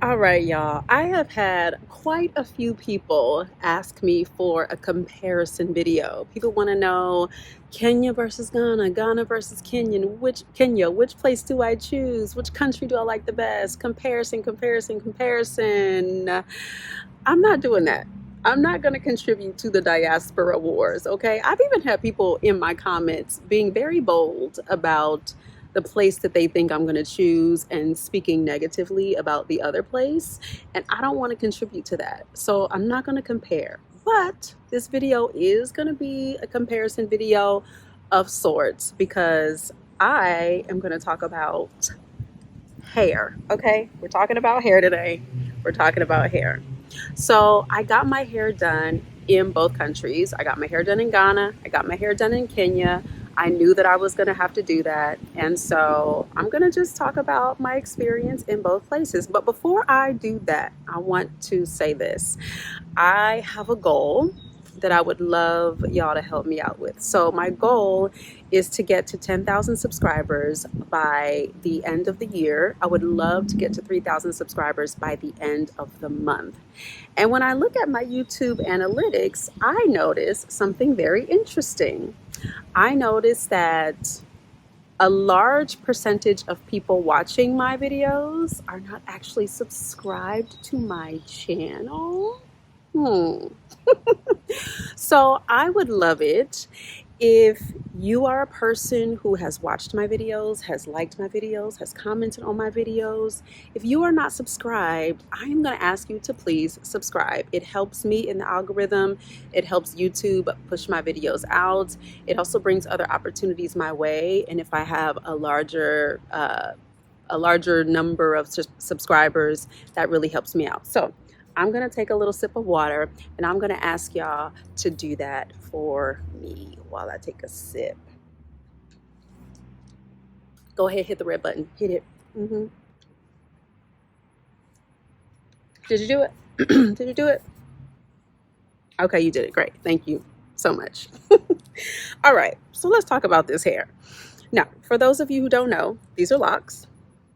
All right, y'all. I have had quite a few people ask me for a comparison video. People want to know Kenya versus Ghana, Ghana versus which place do I choose? Which country do I like the best? Comparison, comparison, comparison. I'm not doing that. I'm not going to contribute to the diaspora wars, okay? I've even had people in my comments being very bold about the place that they think I'm going to choose and speaking negatively about the other place. And I don't want to contribute to that. So I'm not going to compare. But this video is going to be a comparison video of sorts because I am going to talk about hair, okay? We're talking about hair today. We're talking about hair. So I got my hair done in both countries. I got my hair done in Ghana. I got my hair done in Kenya. I knew that I was going to have to do that. And so I'm going to just talk about my experience in both places. But before I do that, I want to say this. I have a goal that I would love y'all to help me out with. So my goal is to get to 10,000 subscribers by the end of the year. I would love to get to 3,000 subscribers by the end of the month. And when I look at my YouTube analytics, I notice something very interesting. I notice that a large percentage of people watching my videos are not actually subscribed to my channel. So I would love it if you are a person who has watched my videos, has liked my videos, has commented on my videos. If you are not subscribed, I am going to ask you to please subscribe. It helps me in the algorithm. It helps YouTube push my videos out. It also brings other opportunities my way. And if I have a larger number of subscribers, that really helps me out. So I'm going to take a little sip of water and I'm going to ask y'all to do that for me while I take a sip. Go ahead, hit the red button. Hit it. Did you do it? Did you do it? Okay, you did it. Great. Thank you so much. All right, so let's talk about this hair. Now, for those of you who don't know, these are locks.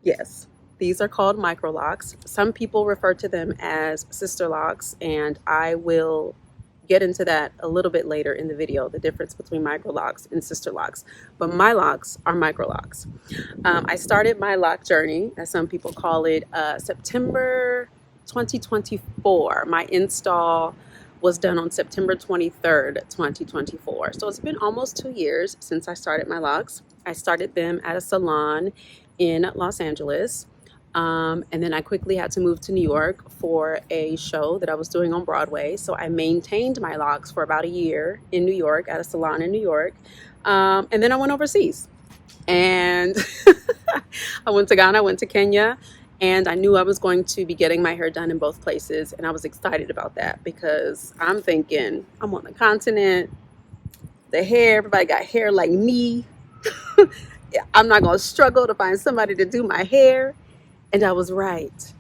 Yes. These are called Microlocs. Some people refer to them as sister locks, and I will get into that a little bit later in the video, the difference between Microlocs and sister locks. But my locks are Microlocs. I started my lock journey, as some people call it, September 2024. My install was done on September 23rd, 2024. So it's been almost 2 years since I started my locks. I started them at a salon in Los Angeles. And then I quickly had to move to New York for a show that I was doing on Broadway. So I maintained my locks for about a year in New York at a salon in New York. And then I went overseas and I went to Ghana, I went to Kenya, and I knew I was going to be getting my hair done in both places. And I was excited about that because I'm thinking I'm on the continent, the hair, everybody got hair like me. I'm not going to struggle to find somebody to do my hair. And I was right.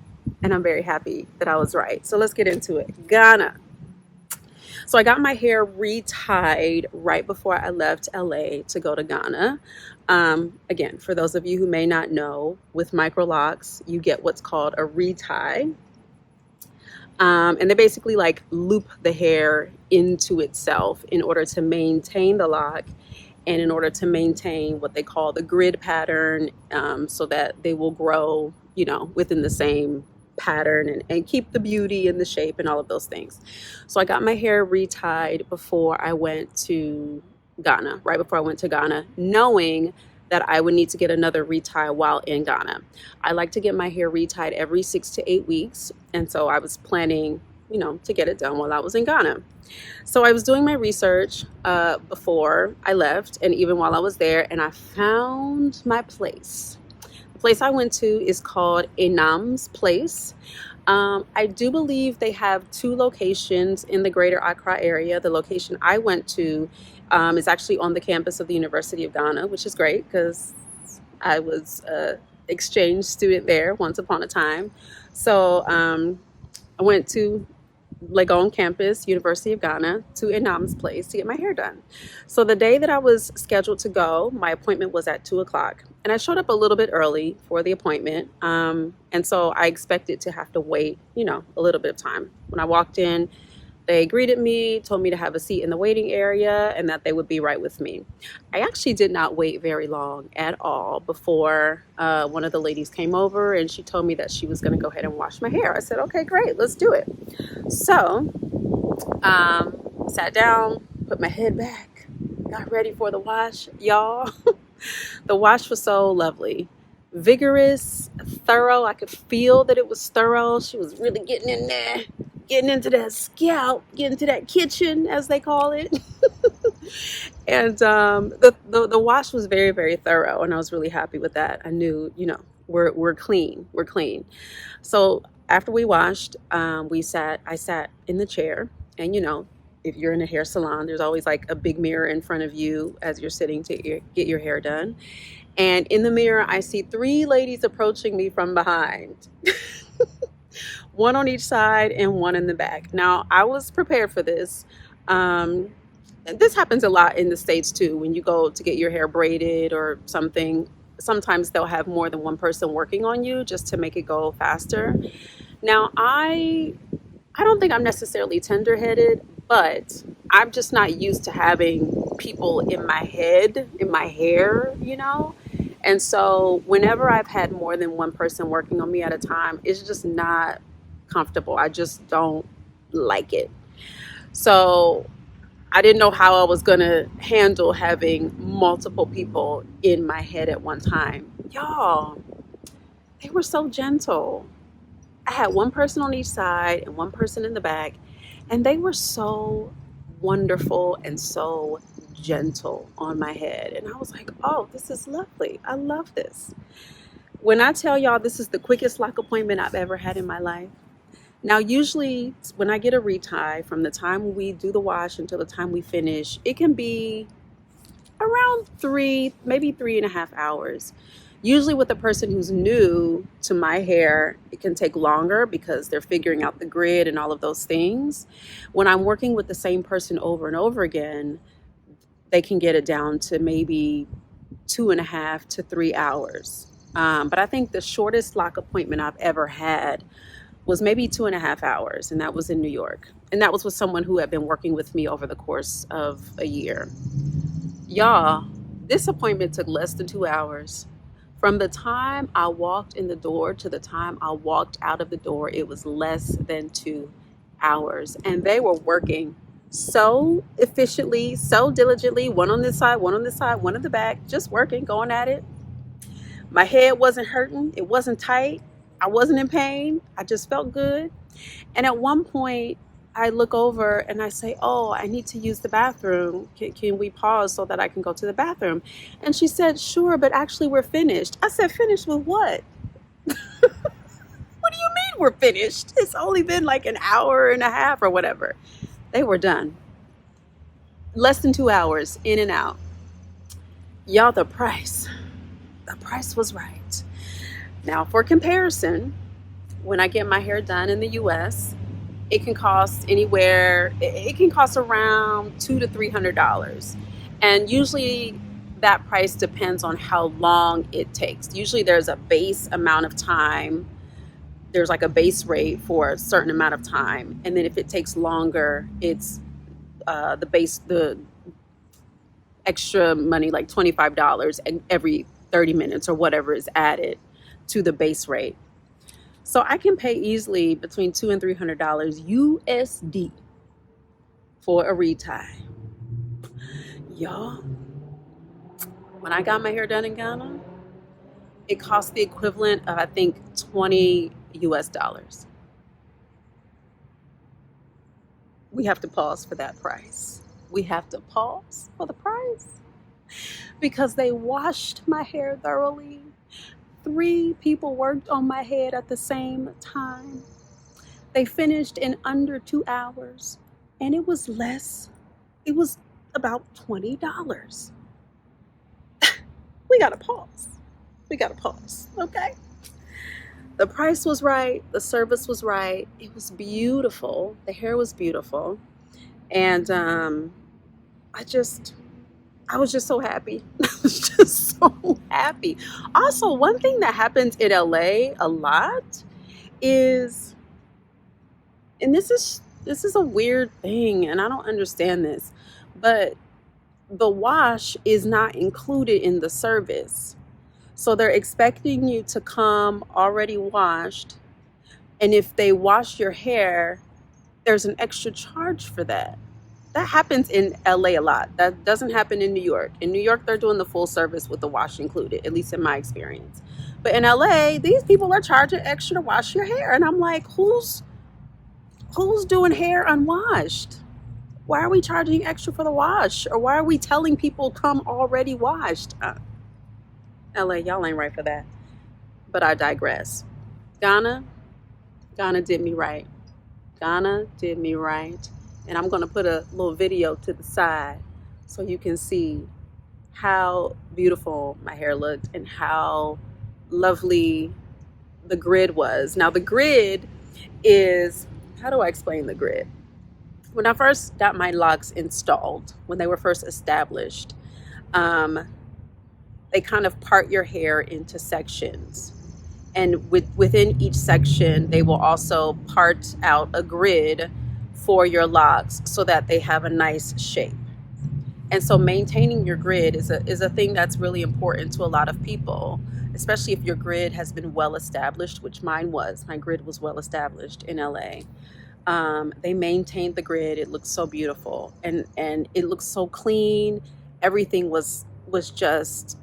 And I'm very happy that I was right. So let's get into it. Ghana. So I got my hair retied right before I left LA to go to Ghana. Again, for those of you who may not know, with Microlocs, you get what's called a retie. And they basically like loop the hair into itself in order to maintain the lock and in order to maintain what they call the grid pattern, so that they will grow, within the same pattern and keep the beauty and the shape and all of those things. So I got my hair retied before I went to Ghana, right before I went to Ghana, knowing that I would need to get another retie while in Ghana. I like to get my hair retied every 6 to 8 weeks. And so I was planning, to get it done while I was in Ghana. So I was doing my research before I left and even while I was there, and I found my place. The place I went to is called Enam's place. I do believe they have 2 locations in the greater Accra area. The location I went to is actually on the campus of the University of Ghana, which is great because I was an exchange student there once upon a time. So I went to Legon campus, University of Ghana, to Enam's place to get my hair done. So the day that I was scheduled to go, my appointment was at 2 o'clock. And I showed up a little bit early for the appointment. And so I expected to have to wait, a little bit of time. When I walked in, they greeted me, told me to have a seat in the waiting area, and that they would be right with me. I actually did not wait very long at all before one of the ladies came over, and she told me that she was going to go ahead and wash my hair. I said, okay, great, let's do it. So sat down, put my head back, got ready for the wash. Y'all, the wash was so lovely. Vigorous, thorough. I could feel that it was thorough. She was really getting in there, getting into that scalp, getting to that kitchen, as they call it. And the wash was very, very thorough, and I was really happy with that. I knew, we're clean. We're clean. So after we washed, I sat in the chair, and if you're in a hair salon, there's always like a big mirror in front of you as you're sitting to get your hair done. And in the mirror, I see 3 ladies approaching me from behind. One on each side and one in the back. Now, I was prepared for this. This happens a lot in the States too. When you go to get your hair braided or something, sometimes they'll have more than one person working on you just to make it go faster. Now, I don't think I'm necessarily tender-headed, but I'm just not used to having people in my head, in my hair, And so whenever I've had more than one person working on me at a time, it's just not comfortable. I just don't like it. So I didn't know how I was going to handle having multiple people in my head at one time. Y'all, they were so gentle. I had one person on each side and one person in the back, and they were so wonderful and so gentle on my head. And I was like, oh, this is lovely. I love this. When I tell y'all this is the quickest lock appointment I've ever had in my life. Now, usually when I get a retie, from the time we do the wash until the time we finish, it can be around 3, maybe 3.5 hours. Usually with a person who's new to my hair, it can take longer because they're figuring out the grid and all of those things. When I'm working with the same person over and over again, they can get it down to maybe 2.5 to 3 hours. But I think the shortest lock appointment I've ever had was maybe 2.5 hours, and that was in New York. And that was with someone who had been working with me over the course of a year. Y'all, this appointment took less than 2 hours. From the time I walked in the door to the time I walked out of the door, it was less than 2 hours. And they were working so efficiently, so diligently, one on this side, one on this side, one in the back, just working, going at it. My head wasn't hurting. It wasn't tight. I wasn't in pain. I just felt good. And at one point, I look over and I say, oh, I need to use the bathroom. Can we pause so that I can go to the bathroom? And she said, sure, but actually we're finished. I said, finished with what? What do you mean we're finished? It's only been like an hour and a half or whatever. They were done. Less than 2 hours, in and out. Y'all, the price was right. Now, for comparison, when I get my hair done in the US, it can cost around $200 to $300. And usually that price depends on how long it takes. Usually there's a base amount of time. There's like a base rate for a certain amount of time. And then if it takes longer, it's the extra money, like $25 and every 30 minutes or whatever is added to the base rate. So I can pay easily between $200 and $300 USD for a retie. Y'all, when I got my hair done in Ghana, it cost the equivalent of, I think, $20 US. We have to pause for that price. We have to pause for the price because they washed my hair thoroughly. 3 people worked on my head at the same time. They finished in under 2 hours, and it was less. It was about $20. We gotta pause. Okay? The price was right. The service was right. It was beautiful. The hair was beautiful. And I was just so happy. I was just so happy. Also, one thing that happens in LA a lot is, and this is a weird thing, and I don't understand this, but the wash is not included in the service. So they're expecting you to come already washed, and if they wash your hair, there's an extra charge for that. That happens in LA a lot. That doesn't happen in New York. In New York, they're doing the full service with the wash included, at least in my experience. But in LA, these people are charging extra to wash your hair. And I'm like, who's doing hair unwashed? Why are we charging extra for the wash? Or why are we telling people come already washed? LA, y'all ain't right for that. But I digress. Ghana did me right. Ghana did me right. And I'm going to put a little video to the side so you can see how beautiful my hair looked and how lovely the grid was. Now the grid is, how do I explain the grid? When I first got my locks installed, when they were first established, they kind of part your hair into sections. And within each section, they will also part out a grid for your locks so that they have a nice shape. And so maintaining your grid is a thing that's really important to a lot of people, especially if your grid has been well established, which mine was. My grid was well established in LA. They maintained the grid. It looked so beautiful, and it looked so clean. Everything was just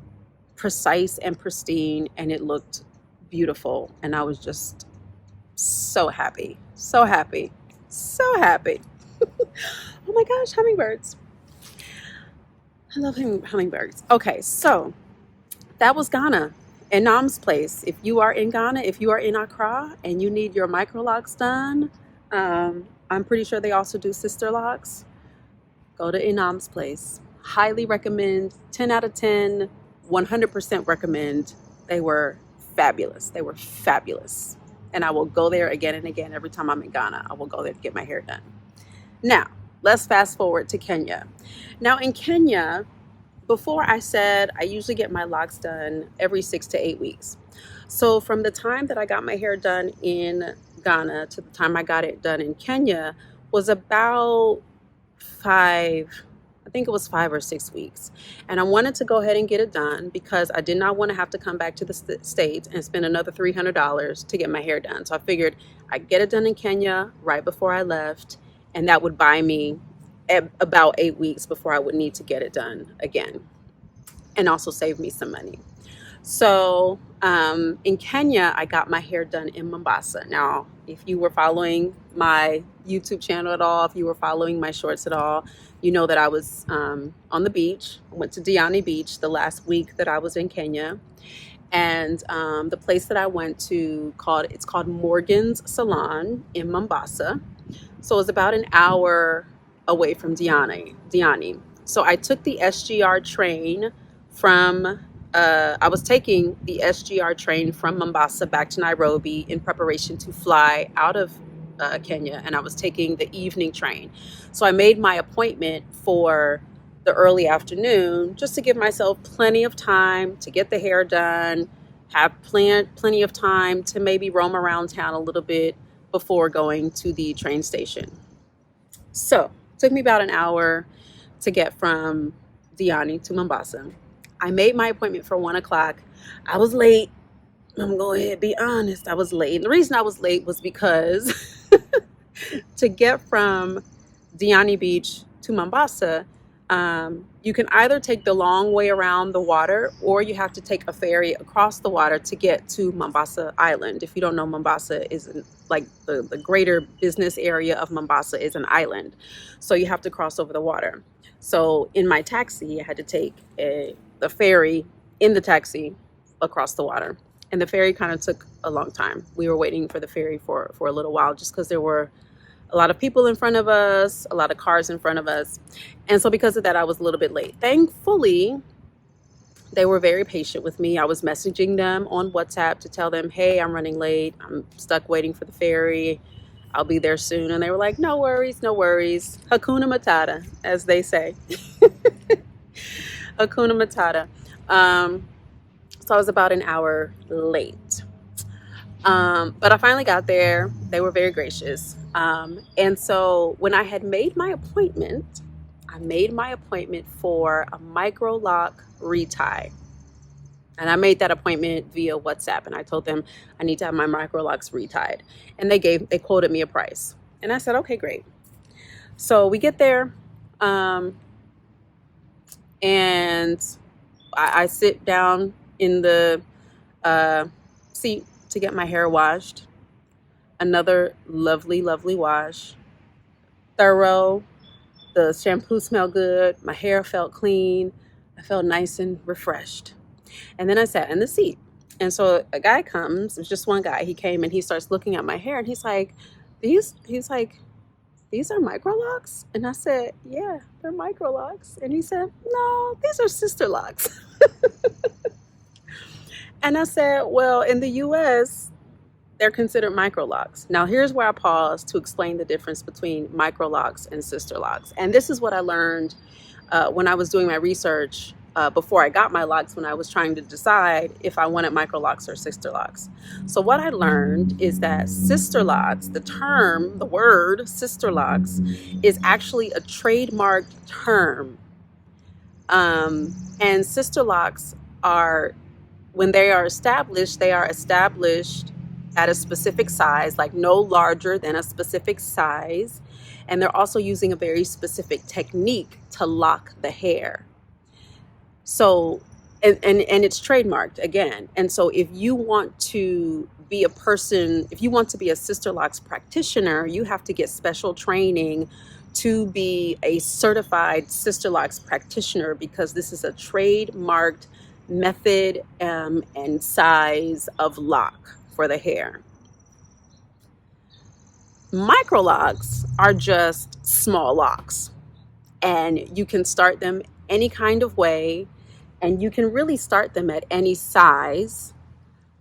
precise and pristine, and it looked beautiful. And I was just so happy, so happy. So happy. Oh my gosh, hummingbirds. I love hummingbirds. Okay, so that was Ghana. Enam's place. If you are in Ghana, if you are in Accra and you need your Microlocs done, I'm pretty sure they also do sister locks. Go to Enam's place. Highly recommend. 10 out of 10. 100% recommend. They were fabulous. They were fabulous. And I will go there again and again. Every time I'm in Ghana, I will go there to get my hair done. Now, let's fast forward to Kenya. Now in Kenya, before I said I usually get my locks done every 6 to 8 weeks. So from the time that I got my hair done in Ghana to the time I got it done in Kenya was about 5 or 6 weeks. And I wanted to go ahead and get it done because I did not want to have to come back to the States and spend another $300 to get my hair done. So I figured I'd get it done in Kenya right before I left, and that would buy me about 8 weeks before I would need to get it done again, and also save me some money. So in Kenya, I got my hair done in Mombasa. Now, if you were following my YouTube channel at all, if you were following my shorts at all, you know that I was on the beach. I went to Diani Beach the last week that I was in Kenya. And the place that I went to, it's called Morgan's Salon in Mombasa. So it's about an hour away from Diani. So I took the SGR train from I was taking the SGR train from Mombasa back to Nairobi in preparation to fly out of Kenya, and I was taking the evening train. So I made my appointment for the early afternoon just to give myself plenty of time to get the hair done, have plenty of time to maybe roam around town a little bit before going to the train station. So it took me about an hour to get from Diani to Mombasa. I made my appointment for 1 o'clock. I was late. I'm going to be honest. I was late. And the reason I was late was because to get from Diani Beach to Mombasa, you can either take the long way around the water, or you have to take a ferry across the water to get to Mombasa Island. If you don't know, Mombasa is like the greater business area of Mombasa is an island. So you have to cross over the water. So in my taxi, I had to take the ferry in the taxi across the water. And the ferry kind of took a long time. We were waiting for the ferry for a little while just because there were a lot of people in front of us, a lot of cars in front of us. And so because of that, I was a little bit late. Thankfully, they were very patient with me. I was messaging them on WhatsApp to tell them, hey, I'm running late. I'm stuck waiting for the ferry. I'll be there soon. And they were like, no worries, no worries. Hakuna Matata, as they say. Hakuna Matata. So I was about an hour late. But I finally got there. They were very gracious. And so when I had made my appointment, I made my appointment for a Microloc retie. And I made that appointment via WhatsApp, and I told them I need to have my Microlocs retied. And they quoted me a price. And I said, okay, great. So we get there, and I sit down in the seat to get my hair washed. Another lovely, lovely wash. Thorough. The shampoo smelled good. My hair felt clean. I felt nice and refreshed. And then I sat in the seat. And so a guy comes, it's just one guy. He came and he starts looking at my hair, and he's like, these are Microlocs? And I said, yeah, they're Microlocs. And he said, no, these are sister locks. And I said, well, in the US, they're considered Microlocs. Now, here's where I pause to explain the difference between Microlocs and sister locks. And this is what I learned when I was doing my research before I got my locks, when I was trying to decide if I wanted Microlocs or sister locks. So what I learned is that sister locks, the word sister locks, is actually a trademarked term. And sister locks are, when they are established at a specific size, like no larger than a specific size. And they're also using a very specific technique to lock the hair. So, and it's trademarked again. And so if you want to be a sister locks practitioner, you have to get special training to be a certified sister locks practitioner, because this is a trademarked method and size of lock for the hair. Microlocs are just small locks, and you can start them any kind of way, and you can really start them at any size.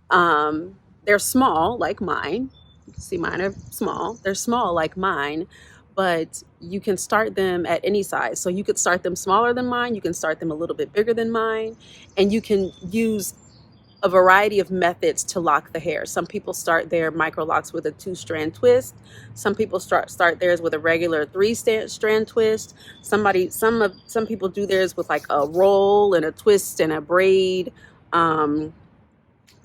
They're small like mine. You can see mine are small. They're small like mine, but you can start them at any size. So you could start them smaller than mine. You can start them a little bit bigger than mine, and you can use a variety of methods to lock the hair. Some people start their Microlocs with a 2-strand twist. Some people start theirs with a regular 3-strand twist. Some people do theirs with like a roll and a twist and a braid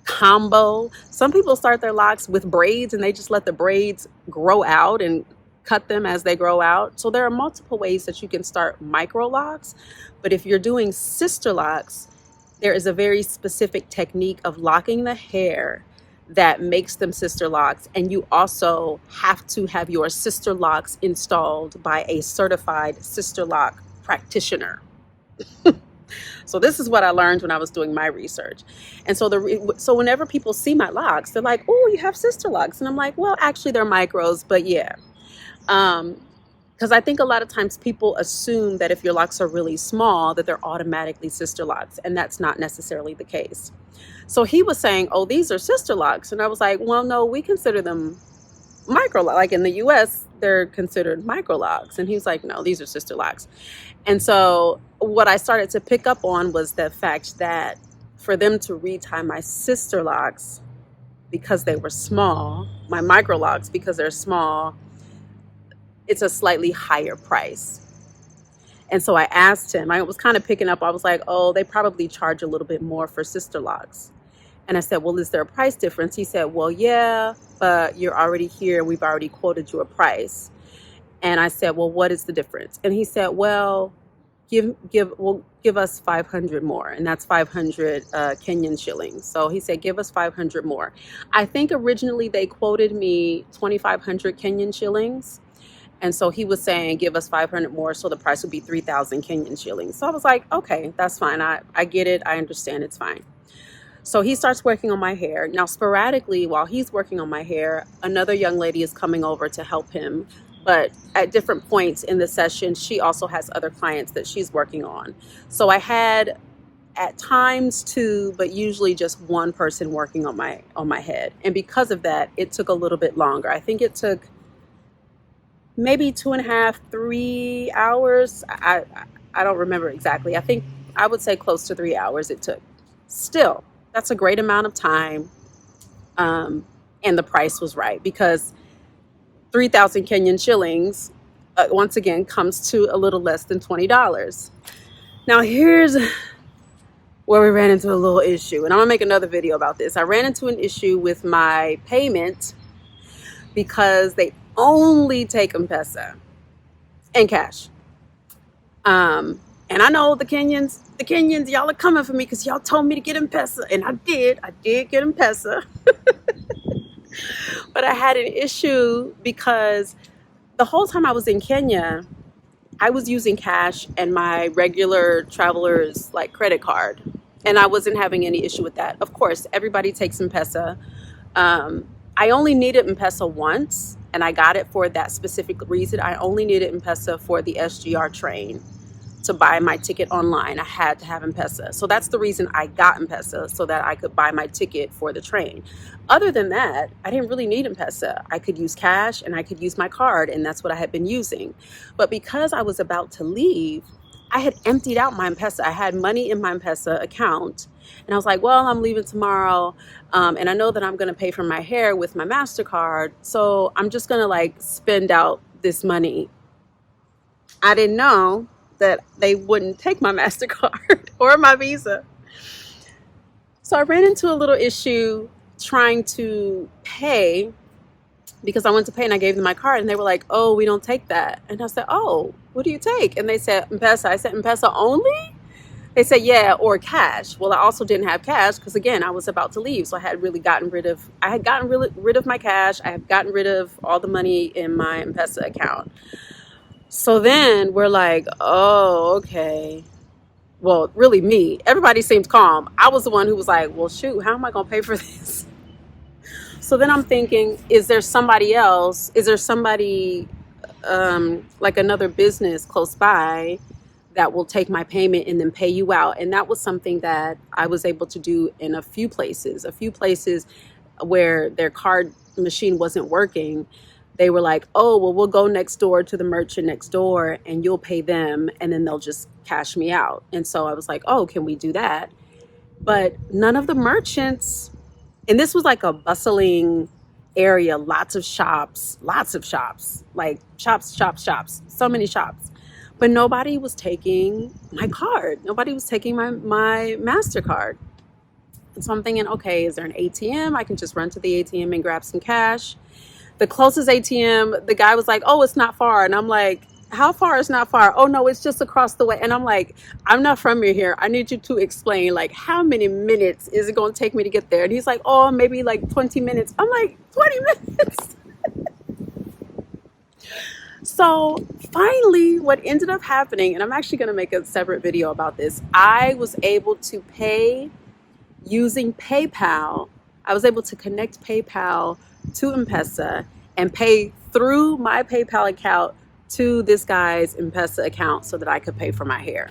combo. Some people start their locks with braids, and they just let the braids grow out and cut them as they grow out. So there are multiple ways that you can start Microlocs. But if you're doing sister locks, there is a very specific technique of locking the hair that makes them sister locks. And you also have to have your sister locks installed by a certified sister lock practitioner. So this is what I learned when I was doing my research. And so whenever people see my locks, they're like, oh, you have sister locks. And I'm like, well, actually they're micros, but yeah. Because I think a lot of times people assume that if your locks are really small, that they're automatically sister locks, and that's not necessarily the case. So he was saying, oh, these are sister locks. And I was like, well, no, we consider them micro, like in the US, they're considered Microlocs. And he was like, no, these are sister locks. And so what I started to pick up on was the fact that for them to retie my sister locks because they were small, my Microlocs because they're small, it's a slightly higher price. And so I asked him, I was kind of picking up, I was like, oh, they probably charge a little bit more for sister locks. And I said, well, is there a price difference? He said, well, yeah, but you're already here. We've already quoted you a price. And I said, well, what is the difference? And he said, well, give us 500 more. And that's 500 Kenyan shillings. So he said, give us 500 more. I think originally they quoted me 2,500 Kenyan shillings. And so he was saying, give us 500 more. So the price would be 3,000 Kenyan shillings. So I was like, okay, that's fine. I get it. I understand. It's fine. So he starts working on my hair. Now, sporadically, while he's working on my hair, another young lady is coming over to help him. But at different points in the session, she also has other clients that she's working on. So I had at times two, but usually just one person working on my head. And because of that, it took a little bit longer. I think it took maybe 2.5, 3 hours. I don't remember exactly. I think I would say close to 3 hours it took. Still, that's a great amount of time. And the price was right, because 3,000 Kenyan shillings, once again, comes to a little less than $20. Now, here's where we ran into a little issue, and I'm gonna make another video about this. I ran into an issue with my payment because they only take M-Pesa and cash. And I know the Kenyans, y'all are coming for me because y'all told me to get M-Pesa, and I did get M-Pesa. But I had an issue because the whole time I was in Kenya, I was using cash and my regular traveler's like credit card, and I wasn't having any issue with that. Of course, everybody takes M-Pesa. I only needed M-Pesa once, and I got it for that specific reason. I only needed M-Pesa for the SGR train to buy my ticket online. I had to have M-Pesa. So that's the reason I got M-Pesa, so that I could buy my ticket for the train. Other than that, I didn't really need M-Pesa. I could use cash and I could use my card, and that's what I had been using. But because I was about to leave, I had emptied out my M-Pesa. I had money in my M-Pesa account, and I was like, well, I'm leaving tomorrow, and I know that I'm going to pay for my hair with my MasterCard, so I'm just going to like spend out this money. I didn't know that they wouldn't take my MasterCard or my Visa. So I ran into a little issue trying to pay, because I went to pay and I gave them my card, and they were like, oh, we don't take that. And I said, oh, what do you take? And they said M-Pesa. I said, M-Pesa only? They said, yeah, or cash. Well, I also didn't have cash because, again, I was about to leave. So I had gotten rid of my cash. I had gotten rid of all the money in my M-Pesa account. So then we're like, oh, okay. Well, really me. Everybody seemed calm. I was the one who was like, well, shoot, how am I going to pay for this? So then I'm thinking, is there somebody else? Is there somebody like another business close by that will take my payment and then pay you out? And that was something that I was able to do in a few places where their card machine wasn't working. They were like, oh, well, we'll go next door to the merchant next door and you'll pay them and then they'll just cash me out. And so I was like, oh, can we do that? But none of the merchants, and this was like a bustling area, lots of shops, like shops, so many shops. But nobody was taking my card. Nobody was taking my MasterCard. And so I'm thinking, okay, is there an ATM? I can just run to the ATM and grab some cash. The closest ATM, the guy was like, oh, it's not far. And I'm like, how far is not far? Oh, no, it's just across the way. And I'm like, I'm not from here. I need you to explain, like, how many minutes is it going to take me to get there? And he's like, oh, maybe like 20 minutes. I'm like, 20 minutes? So finally, what ended up happening, and I'm actually going to make a separate video about this, I was able to pay using PayPal. I was able to connect PayPal to M-Pesa and pay through my PayPal account to this guy's M-Pesa account so that I could pay for my hair.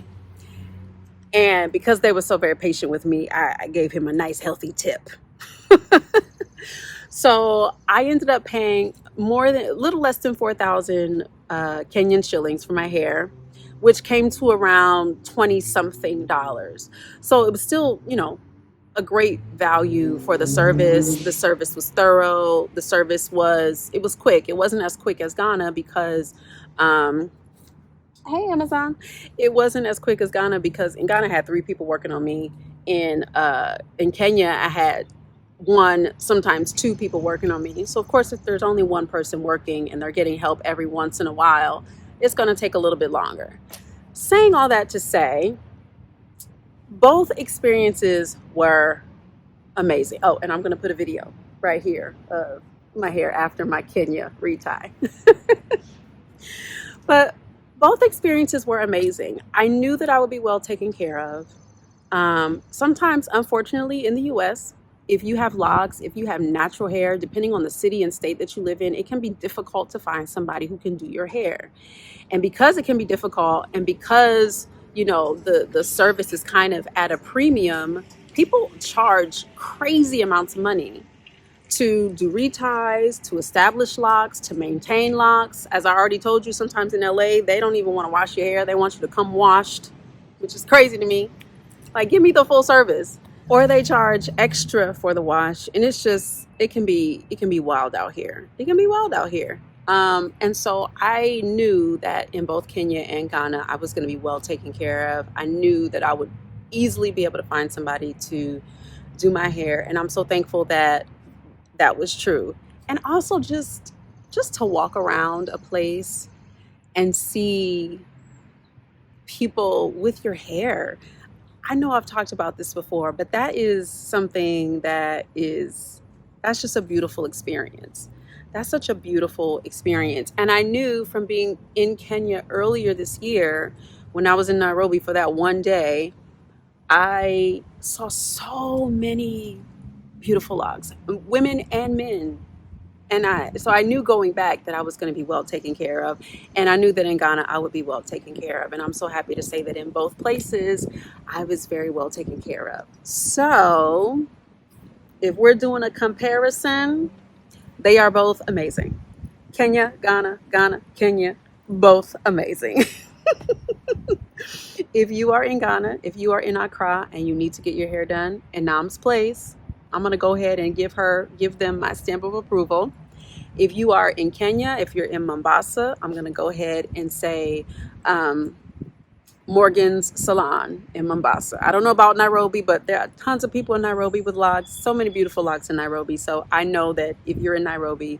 And because they were so very patient with me, I gave him a nice healthy tip. So I ended up paying a little less than 4,000 Kenyan shillings for my hair, which came to around $20-something. So it was still, a great value for the service. The service was thorough. It was quick. It wasn't as quick as Ghana because, hey, Amazon. It wasn't as quick as Ghana because in Ghana I had 3 people working on me. In Kenya, I had 1, sometimes 2 people working on me. So of course, if there's only 1 person working and they're getting help every once in a while, it's going to take a little bit longer. Saying all that to say, both experiences were amazing. Oh, and I'm going to put a video right here of my hair after my Kenya retie. But both experiences were amazing. I knew that I would be well taken care of. Sometimes, unfortunately, in the US, if you have locks, if you have natural hair, depending on the city and state that you live in, it can be difficult to find somebody who can do your hair. And because it can be difficult, and because the service is kind of at a premium, people charge crazy amounts of money to do reties, to establish locks, to maintain locks. As I already told you, sometimes in LA, they don't even want to wash your hair. They want you to come washed. which is crazy to me. Like, give me the full service. Or they charge extra for the wash, and it's just it can be wild out here. It can be wild out here. And so I knew that in both Kenya and Ghana, I was going to be well taken care of. I knew that I would easily be able to find somebody to do my hair, and I'm so thankful that that was true. And also just to walk around a place and see people with your hair. I know I've talked about this before, but that is something that's just a beautiful experience. That's such a beautiful experience. And I knew from being in Kenya earlier this year, when I was in Nairobi for that one day, I saw so many beautiful locs, women and men. So I knew going back that I was going to be well taken care of. And I knew that in Ghana, I would be well taken care of. And I'm so happy to say that in both places, I was very well taken care of. So if we're doing a comparison, they are both amazing. Kenya, Ghana, Ghana, Kenya, both amazing. If you are in Ghana, if you are in Accra and you need to get your hair done in Enam's place, I'm going to go ahead and give them my stamp of approval. If you are in Kenya, if you're in Mombasa, I'm going to go ahead and say Morgan's Salon in Mombasa. I don't know about Nairobi, but there are tons of people in Nairobi with locs. So many beautiful locs in Nairobi. So I know that if you're in Nairobi,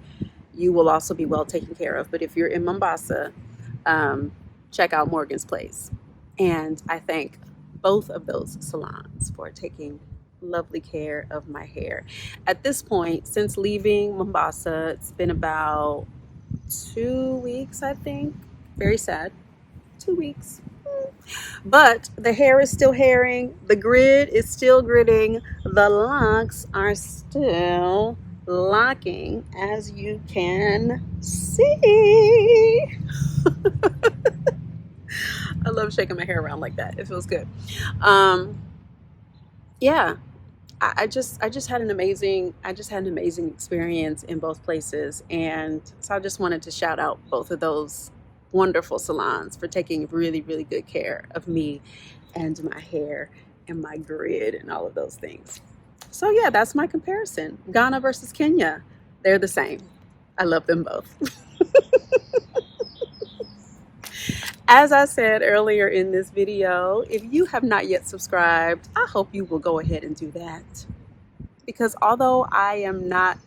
you will also be well taken care of. But if you're in Mombasa, check out Morgan's Place. And I thank both of those salons for taking lovely care of my hair. At this point, since leaving Mombasa, it's been about 2 weeks, I think. Very sad. 2 weeks. But the hair is still hairing. The grid is still gridding. The locks are still locking, as you can see. I love shaking my hair around like that. It feels good. Yeah. I just had an amazing experience in both places, and so I just wanted to shout out both of those wonderful salons for taking really, really good care of me and my hair and my grid and all of those things. So yeah, that's my comparison. Ghana versus Kenya, they're the same. I love them both. As I said earlier in this video, if you have not yet subscribed, I hope you will go ahead and do that. Because although I am not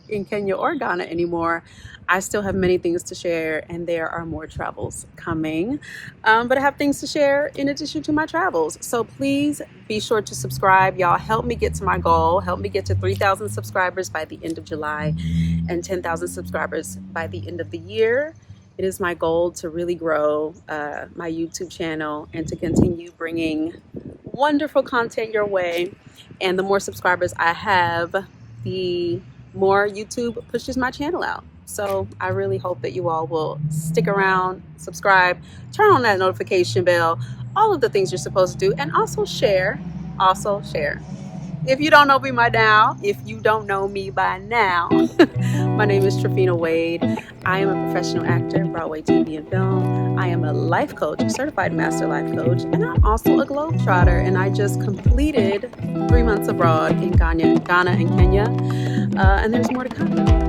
in Kenya or Ghana anymore, I still have many things to share, and there are more travels coming. But I have things to share in addition to my travels. So please be sure to subscribe. Y'all help me get to my goal. Help me get to 3,000 subscribers by the end of July and 10,000 subscribers by the end of the year. It is my goal to really grow my YouTube channel and to continue bringing wonderful content your way. And the more subscribers I have, the more YouTube pushes my channel out. So I really hope that you all will stick around, subscribe, turn on that notification bell, all of the things you're supposed to do, and also share. If you don't know me by now, my name is Tryphena Wade. I am a professional actor, Broadway, TV, and film. I am a life coach, a certified master life coach, and I'm also a globetrotter. And I just completed 3 months abroad in Ghana and Kenya, and there's more to come.